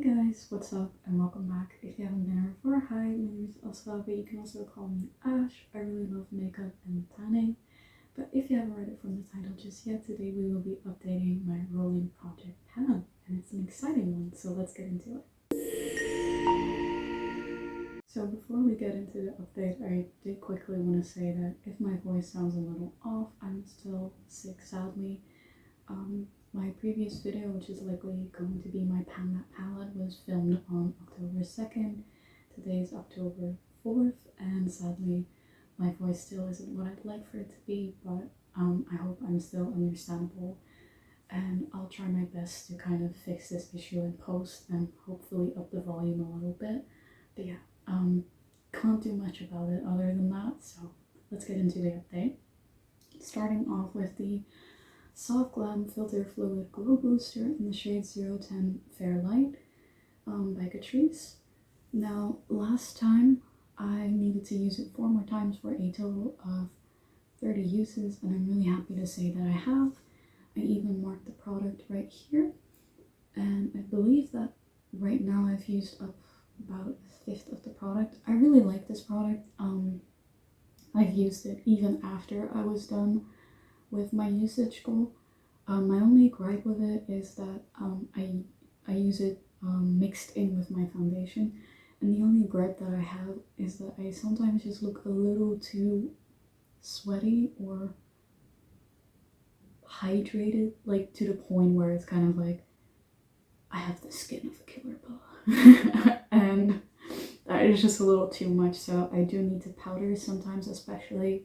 Guys, what's up and welcome back. If you haven't been here before, hi, my name is Asra, but you can also call me Ash. I really love makeup and tanning. But if you haven't read it from the title just yet, today we will be updating my rolling project pan, and it's an exciting one, so let's get into it. So before we get into the update, I did quickly want to say that if my voice sounds a little off, I'm still sick, sadly. My previous video, which is likely going to be my pan that palette, was filmed on October 2nd. Today is October 4th, and sadly my voice still isn't what I'd like for it to be, but I hope I'm still understandable, and I'll try my best to kind of fix this issue in post and hopefully up the volume a little bit. But yeah, can't do much about it other than that, so let's get into the update. Starting off with the Soft Glam Filter Fluid Glow Booster in the shade 010 Fair Light by Catrice. Now, last time I needed to use it 4 more times for a total of 30 uses, and I'm really happy to say that I have. I even marked the product right here, and I believe that right now I've used up about a fifth of the product. I really like this product. I've used it even after I was done with my usage goal. My only gripe with it is that I use it mixed in with my foundation, and the only gripe that I have is that I sometimes just look a little too sweaty or hydrated, like to the point where it's kind of like I have the skin of a killer bug. And that is just a little too much, so I do need to powder sometimes, especially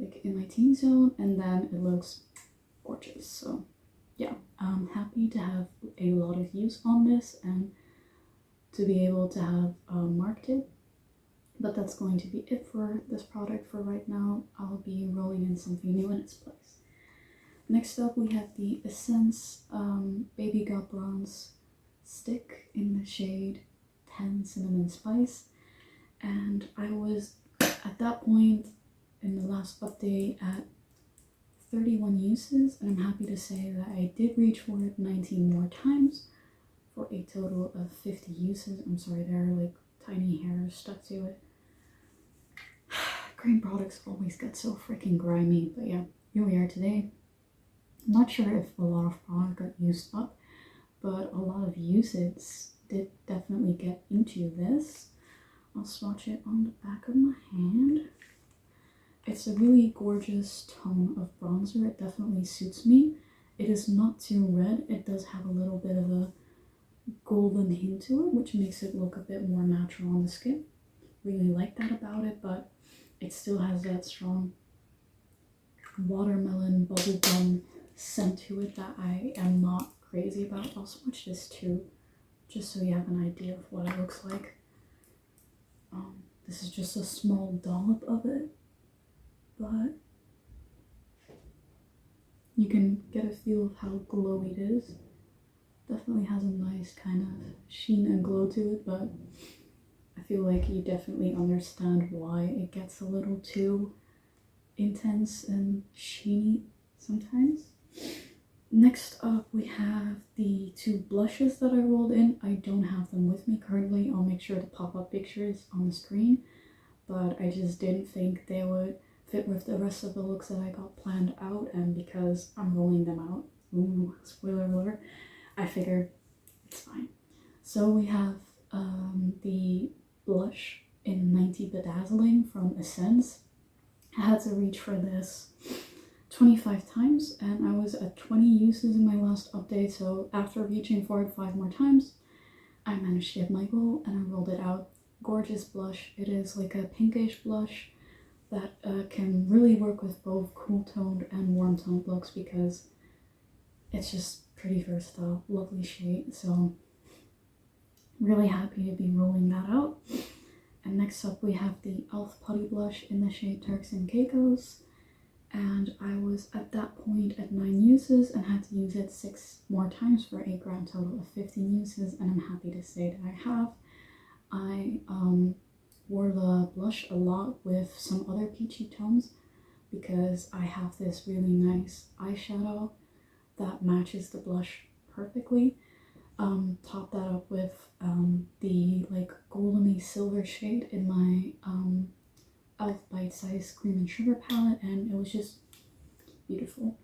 like in my teen zone, and then it looks gorgeous. So yeah, I'm happy to have a lot of use on this and to be able to have marked it. But that's going to be it for this product for right now. I'll be rolling in something new in its place. Next up we have the Essence Baby Got Bronze Stick in the shade 10 Cinnamon Spice, and I was at that point in the last update at 31 uses, and I'm happy to say that I did reach for it 19 more times for a total of 50 uses. I'm sorry, there are like tiny hairs stuck to it. Green products always get so freaking grimy, but yeah, here we are today. I'm not sure if a lot of product got used up, but a lot of usage did definitely get into this. I'll swatch it on the back of my hand. It's a really gorgeous tone of bronzer. It definitely suits me. It is not too red. It does have a little bit of a golden hint to it, which makes it look a bit more natural on the skin. Really like that about it, but it still has that strong watermelon bubblegum scent to it that I am not crazy about. I'll swatch this too, just so you have an idea of what it looks like. This is just a small dollop of it, but you can get a feel of how glowy it is. Definitely has a nice kind of sheen and glow to it, but I feel like you definitely understand why it gets a little too intense and sheeny sometimes. Next up we have the 2 blushes that I rolled in. I don't have them with me currently. I'll make sure to pop up pictures on the screen, but I just didn't think they would fit with the rest of the looks that I got planned out, and because I'm rolling them out, ooh, spoiler alert, I figured it's fine. So we have the blush in 90 Bedazzling from Essence. I had to reach for this 25 times, and I was at 20 uses in my last update, so after reaching for it 5 more times, I managed to hit my goal and I rolled it out. Gorgeous blush. It is like a pinkish blush that can really work with both cool toned and warm toned looks because it's just pretty versatile, lovely shade. So really happy to be rolling that out. And next up we have the e.l.f. Putty blush in the shade Turks and Caicos, and I was at that point at 9 uses and had to use it 6 more times for a grand total of 15 uses, and I'm happy to say that I have. I wore the blush a lot with some other peachy tones because I have this really nice eyeshadow that matches the blush perfectly. top that up with the like goldeny silver shade in my e.l.f. Bite Size Cream and Sugar palette, and it was just beautiful.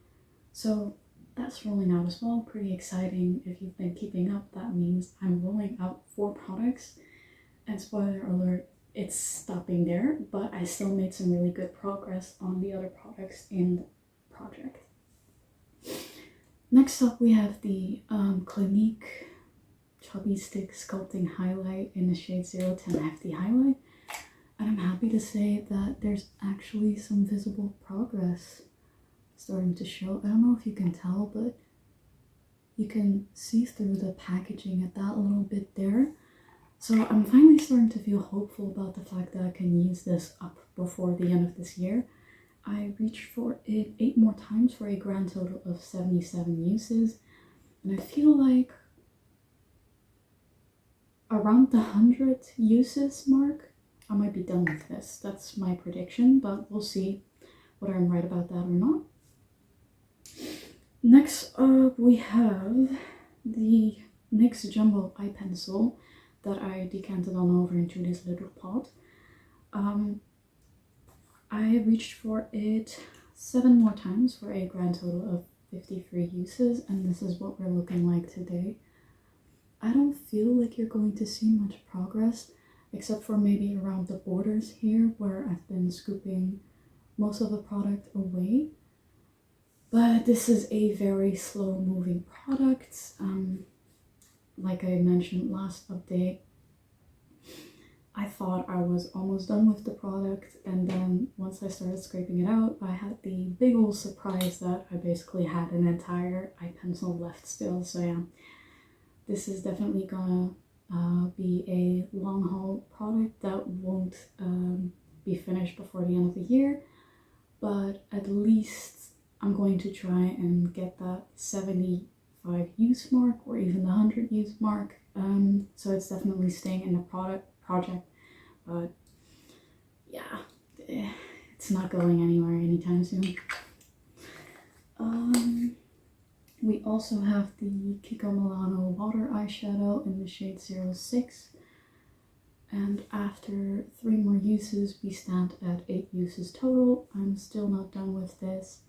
So that's rolling out as well. Pretty exciting. If you've been keeping up, that means I'm rolling out 4 products, and spoiler alert, it's stopping there, but I still made some really good progress on the other products in the project. Next up we have the Clinique Chubby Stick Sculpting Highlight in the shade 010 Hefty Highlight, and I'm happy to say that there's actually some visible progress starting to show. I don't know if you can tell, but you can see through the packaging at that little bit there. So I'm finally starting to feel hopeful about the fact that I can use this up before the end of this year. I reached for it 8 more times for a grand total of 77 uses, and I feel like around the 100 uses mark, I might be done with this. That's my prediction, but we'll see whether I'm right about that or not. Next up we have the NYX Jumbo Eye Pencil that I decanted on over into this little pot. I reached for it 7 more times for a grand total of 53 uses, and this is what we're looking like today. I don't feel like you're going to see much progress, except for maybe around the borders here where I've been scooping most of the product away. But this is a very slow moving product. Like I mentioned last update, I thought I was almost done with the product, and then once I started scraping it out, I had the big old surprise that I basically had an entire eye pencil left still. So yeah, this is definitely gonna be a long haul product that won't be finished before the end of the year, but at least I'm going to try and get that 75 use mark or even the 100 use mark. So it's definitely staying in the project, but yeah, it's not going anywhere anytime soon. We also have the Kiko Milano water eyeshadow in the shade 06, and after 3 more uses we stand at 8 uses total. I'm still not done with this,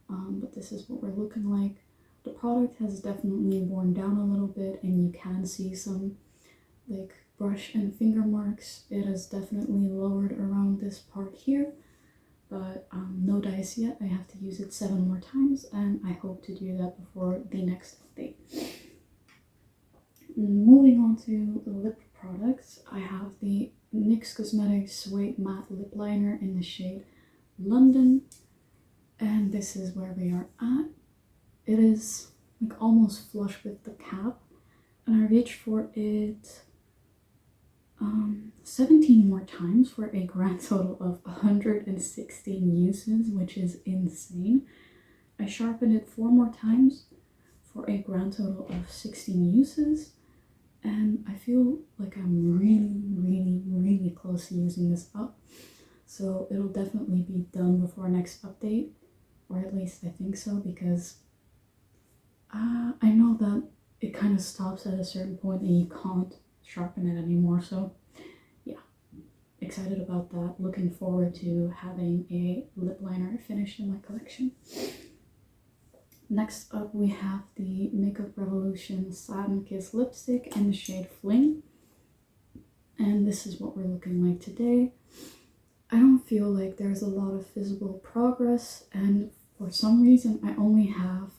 but this is what we're looking like. The product has definitely worn down a little bit, and you can see some like brush and finger marks. It has definitely lowered around this part here, but no dice yet. I have to use it 7 more times, and I hope to do that before the next update. Moving on to the lip products, I have the NYX Cosmetics Suede Matte Lip Liner in the shade London, and this is where we are at. It is like almost flush with the cap, and I reached for it 17 more times for a grand total of 116 uses, which is insane. I sharpened it 4 more times for a grand total of 16 uses, and I feel like I'm really close to using this up. So it'll definitely be done before next update, or at least I think so, because I know that it kind of stops at a certain point and you can't sharpen it anymore. So yeah, excited about that. Looking forward to having a lip liner finished in my collection. Next up we have the Makeup Revolution Satin Kiss lipstick in the shade Fling, and this is what we're looking like today. I don't feel like there's a lot of visible progress, and for some reason I only have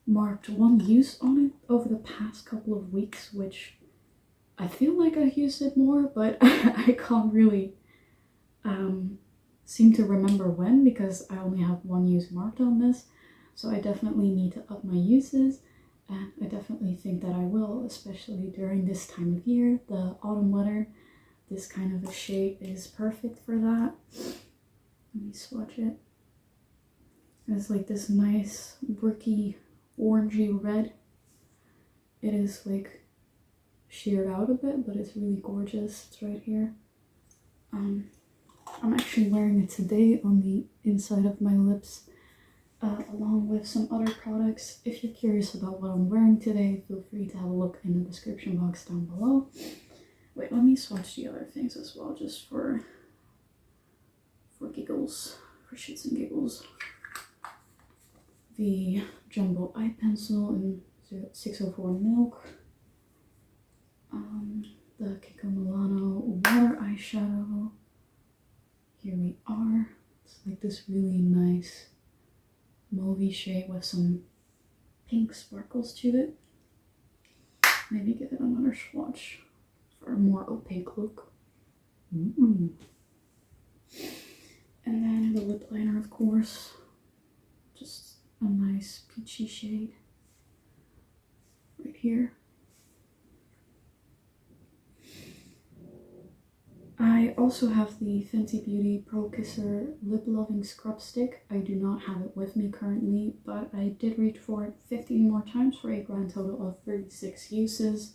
marked 1 use on it over the past couple of weeks, which I feel like I used it more, but I can't really seem to remember when, because I only have 1 use marked on this. So I definitely need to up my uses, and I definitely think that I will, especially during this time of year, the autumn weather. This kind of a shade is perfect for that. Let me swatch it. It's like this nice bricky orangey red. It is like sheared out a bit, but it's really gorgeous. It's right here. I'm actually wearing it today on the inside of my lips, along with some other products. If you're curious about what I'm wearing today, feel free to have a look in the description box down below. Wait, let me swatch the other things as well, just for giggles, for shits and giggles. The Jumbo Eye Pencil in 604 Milk. The Kiko Milano Water Eyeshadow. Here we are. It's like this really nice mauvey shade with some pink sparkles to it. Maybe give it another swatch for a more opaque look. And then the lip liner, of course. Just a nice peachy shade right here. I also have the Fenty Beauty Pro Kisser Lip Loving Scrub Stick. I do not have it with me currently, but I did reach for it 15 more times for a grand total of 36 uses.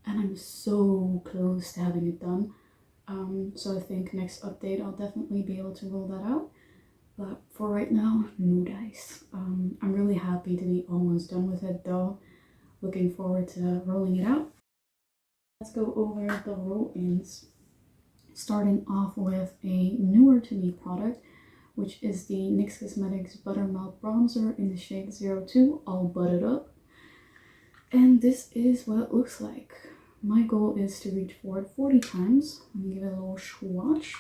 And I'm so close to having it done. So I think next update I'll definitely be able to roll that out. But for right now, no dice. I'm really happy to be almost done with it though. Looking forward to rolling it out. Let's go over the roll-ins. Starting off with a newer to me product, which is the NYX Cosmetics Buttermelt Bronzer in the shade 02, all butted up. And this is what it looks like. My goal is to reach for it 40 times. Let me give it a little swatch.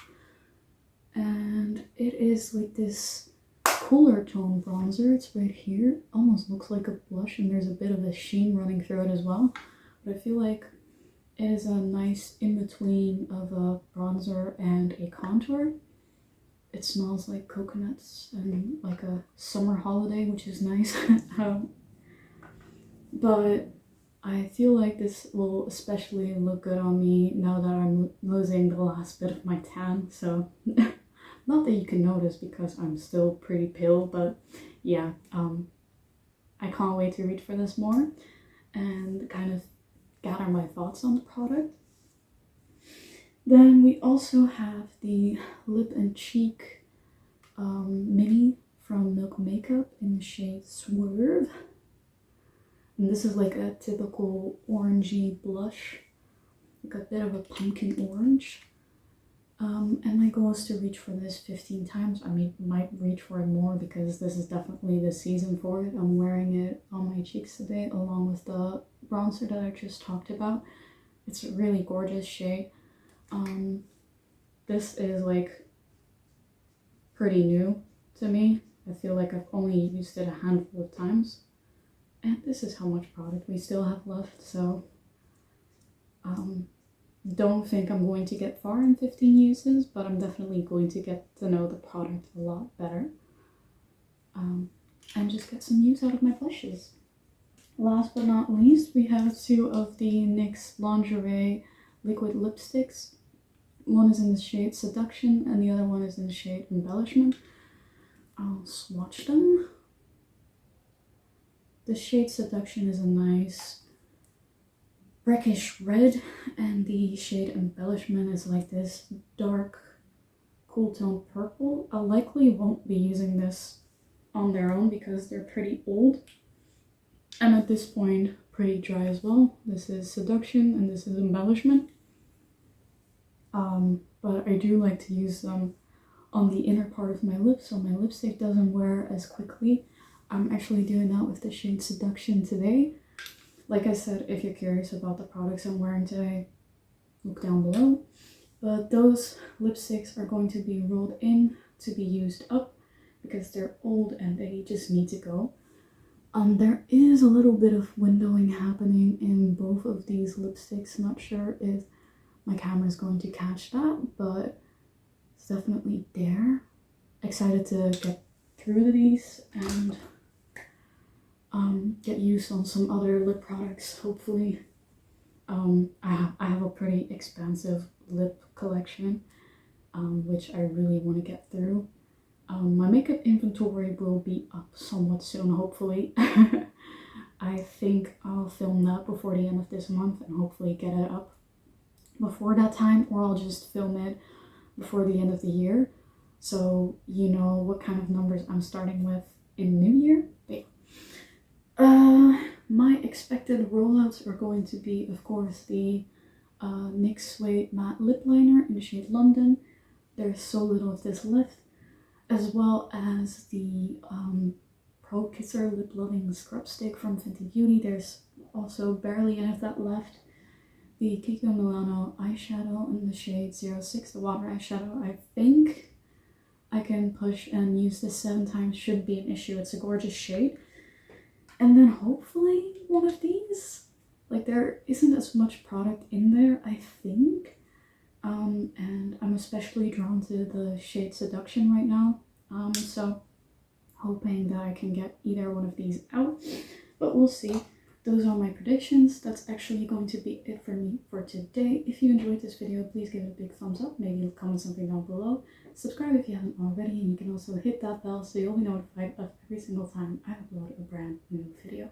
And it is like this cooler tone bronzer. It's right here. Almost looks like a blush, and there's a bit of a sheen running through it as well. But I feel like it is a nice in-between of a bronzer and a contour. It smells like coconuts and like a summer holiday, which is nice. But I feel like this will especially look good on me now that I'm losing the last bit of my tan. So not that you can notice because I'm still pretty pale, but yeah, I can't wait to reach for this more and kind of gather my thoughts on the product. Then we also have the Lip and Cheek mini from Milk Makeup in the shade Swerve. And this is like a typical orangey blush, like a bit of a pumpkin orange. And my goal is to reach for this 15 times. I might reach for it more because this is definitely the season for it. I'm wearing it on my cheeks today along with the bronzer that I just talked about. It's a really gorgeous shade. This is like pretty new to me. I feel like I've only used it a handful of times. And this is how much product we still have left, so don't think I'm going to get far in 15 uses, but I'm definitely going to get to know the product a lot better. And just get some use out of my blushes. Last but not least, we have two of the NYX Lingerie liquid lipsticks. One is in the shade Seduction and the other one is in the shade Embellishment. I'll swatch them. The shade Seduction is a nice brackish red, and the shade Embellishment is like this dark, cool tone purple. I likely won't be using this on their own because they're pretty old. And at this point, pretty dry as well. This is Seduction and this is Embellishment. But I do like to use them on the inner part of my lips so my lipstick doesn't wear as quickly. I'm actually doing that with the shade Seduction today. Like I said, if you're curious about the products I'm wearing today, look down below. But those lipsticks are going to be rolled in to be used up because they're old and they just need to go. There is a little bit of windowing happening in both of these lipsticks. Not sure if my camera is going to catch that, but it's definitely there. Excited to get through these and get used on some other lip products, hopefully. I have a pretty expansive lip collection, which I really want to get through. My makeup inventory will be up somewhat soon, hopefully. I think I'll film that before the end of this month and hopefully get it up before that time, or I'll just film it before the end of the year. So you know what kind of numbers I'm starting with in New Year. But my expected rollouts are going to be, of course, the NYX Suede Matte Lip Liner in the shade London. There's so little of this left, as well as the Pro Kisser Lip Loving Scrub Stick from Fenty Beauty. There's also barely any of that left. The Kiko Milano eyeshadow in the shade 06, the water eyeshadow. I think I can push and use this 7 times, shouldn't be an issue. It's a gorgeous shade. And then hopefully one of these. Like, there isn't as much product in there, I think. And I'm especially drawn to the shade Seduction right now. So hoping that I can get either one of these out, but we'll see. Those are my predictions. That's actually going to be it for me for today. If you enjoyed this video, please give it a big thumbs up. Maybe comment something down below. Subscribe if you haven't already, and you can also hit that bell so you'll be notified of every single time I upload a brand new video.